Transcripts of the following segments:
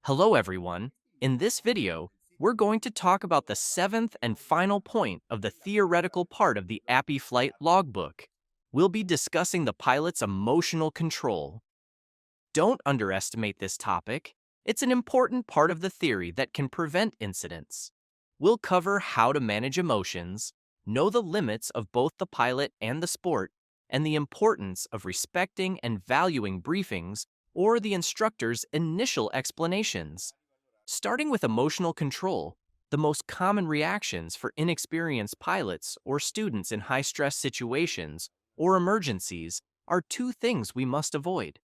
Hello everyone. In this video, we're going to talk about the seventh and final point of the theoretical part of the API flight logbook. We'll be discussing the pilot's emotional control. Don't underestimate this topic. It's an important part of the theory that can prevent incidents. We'll cover how to manage emotions, know the limits of both the pilot and the sport, and the importance of respecting and valuing briefings or the instructor's initial explanations. Starting with emotional control, the most common reactions for inexperienced pilots or students in high-stress situations or emergencies are two things we must avoid.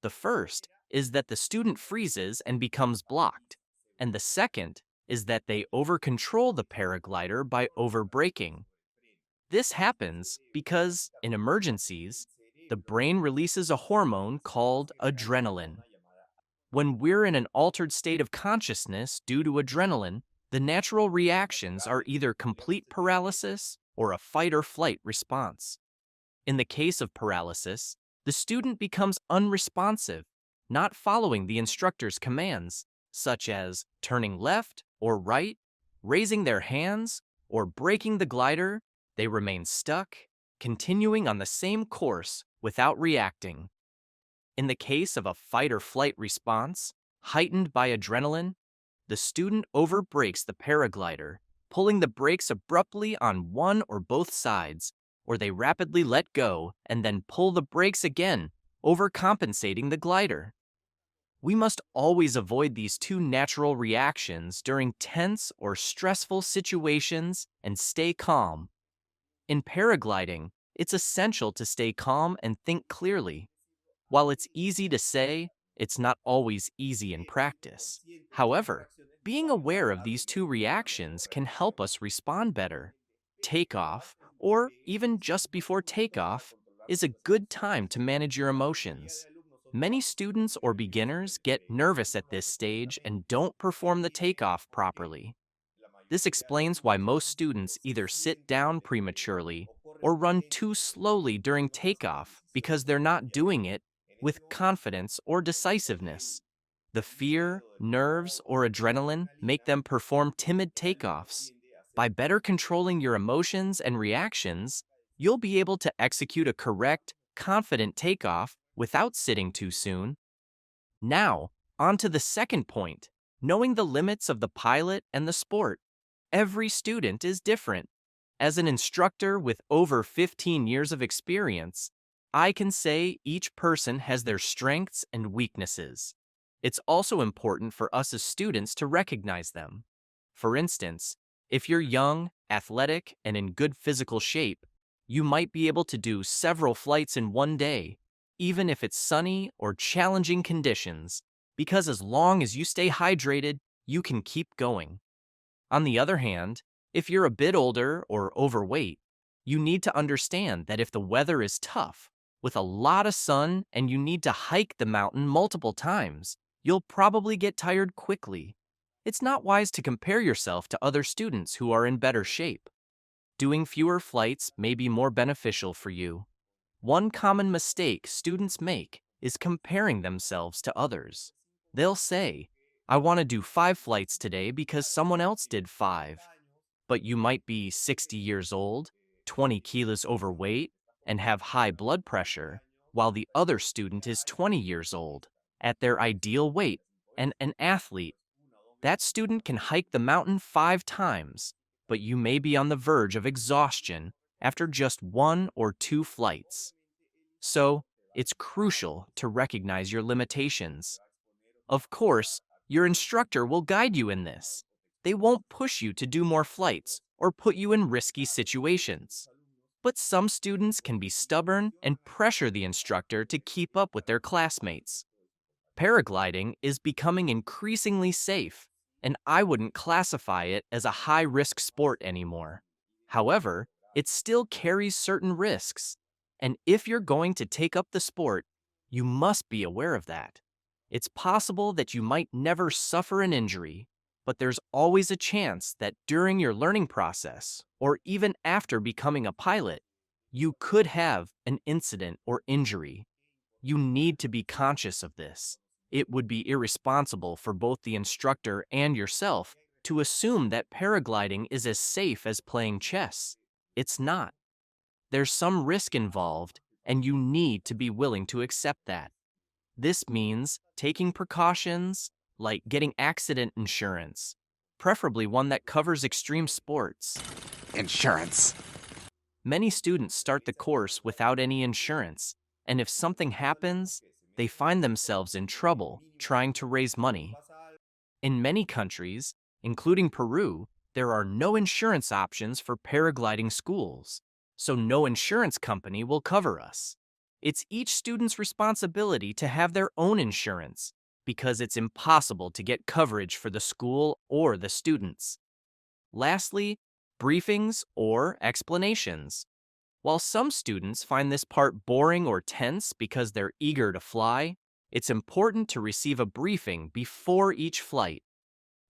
The first is that the student freezes and becomes blocked, and the second is that they over-control the paraglider by over-braking. This happens because, in emergencies, the brain releases a hormone called adrenaline. When we're in an altered state of consciousness due to adrenaline, the natural reactions are either complete paralysis or a fight or flight response. In the case of paralysis, the student becomes unresponsive, not following the instructor's commands, such as turning left or right, raising their hands, or braking the glider. They remain stuck, continuing on the same course without reacting. In the case of a fight or flight response, heightened by adrenaline, the student overbrakes the paraglider, pulling the brakes abruptly on one or both sides, or they rapidly let go and then pull the brakes again, overcompensating the glider. We must always avoid these two natural reactions during tense or stressful situations and stay calm. In paragliding, it's essential to stay calm and think clearly. While it's easy to say, it's not always easy in practice. However, being aware of these two reactions can help us respond better. Takeoff, or even just before takeoff, is a good time to manage your emotions. Many students or beginners get nervous at this stage and don't perform the takeoff properly. This explains why most students either sit down prematurely or run too slowly during takeoff because they're not doing it with confidence or decisiveness. The fear, nerves, or adrenaline make them perform timid takeoffs. By better controlling your emotions and reactions, you'll be able to execute a correct, confident takeoff without sitting too soon. Now, on to the second point, knowing the limits of the pilot and the sport. Every student is different. As an instructor with over 15 years of experience, I can say each person has their strengths and weaknesses. It's also important for us as students to recognize them. For instance, if you're young, athletic, and in good physical shape, you might be able to do several flights in one day, even if it's sunny or challenging conditions, because as long as you stay hydrated, you can keep going. On the other hand, if you're a bit older or overweight, you need to understand that if the weather is tough, with a lot of sun and you need to hike the mountain multiple times, you'll probably get tired quickly. It's not wise to compare yourself to other students who are in better shape. Doing fewer flights may be more beneficial for you. One common mistake students make is comparing themselves to others. They'll say, I want to do 5 flights today because someone else did 5. But you might be 60 years old, 20 kilos overweight, and have high blood pressure, while the other student is 20 years old, at their ideal weight, and an athlete. That student can hike the mountain 5 times, but you may be on the verge of exhaustion after just 1 or 2 flights. So, it's crucial to recognize your limitations. Of course, your instructor will guide you in this. They won't push you to do more flights or put you in risky situations. But some students can be stubborn and pressure the instructor to keep up with their classmates. Paragliding is becoming increasingly safe, and I wouldn't classify it as a high-risk sport anymore. However, it still carries certain risks, and if you're going to take up the sport, you must be aware of that. It's possible that you might never suffer an injury, but there's always a chance that during your learning process, or even after becoming a pilot, you could have an incident or injury. You need to be conscious of this. It would be irresponsible for both the instructor and yourself to assume that paragliding is as safe as playing chess. It's not. There's some risk involved, and you need to be willing to accept that. This means taking precautions, like getting accident insurance, preferably one that covers extreme sports. Insurance. Many students start the course without any insurance, and if something happens, they find themselves in trouble trying to raise money. In many countries, including Peru, there are no insurance options for paragliding schools, so no insurance company will cover us. It's each student's responsibility to have their own insurance because it's impossible to get coverage for the school or the students. Lastly, briefings or explanations. While some students find this part boring or tense because they're eager to fly, it's important to receive a briefing before each flight.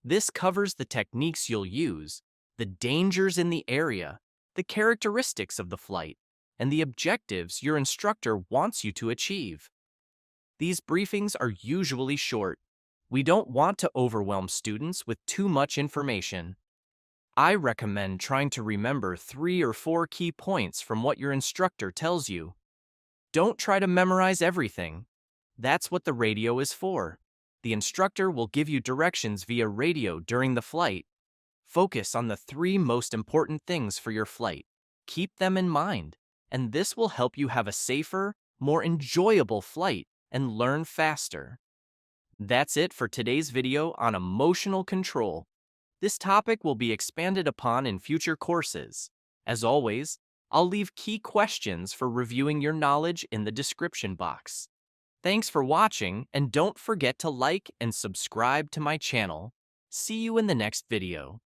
This covers the techniques you'll use, the dangers in the area, the characteristics of the flight, and the objectives your instructor wants you to achieve. These briefings are usually short. We don't want to overwhelm students with too much information. I recommend trying to remember 3 or 4 key points from what your instructor tells you. Don't try to memorize everything. That's what the radio is for. The instructor will give you directions via radio during the flight. Focus on the 3 most important things for your flight. Keep them in mind, and this will help you have a safer, more enjoyable flight and learn faster. That's it for today's video on emotional control. This topic will be expanded upon in future courses. As always, I'll leave key questions for reviewing your knowledge in the description box. Thanks for watching, and don't forget to like and subscribe to my channel. See you in the next video.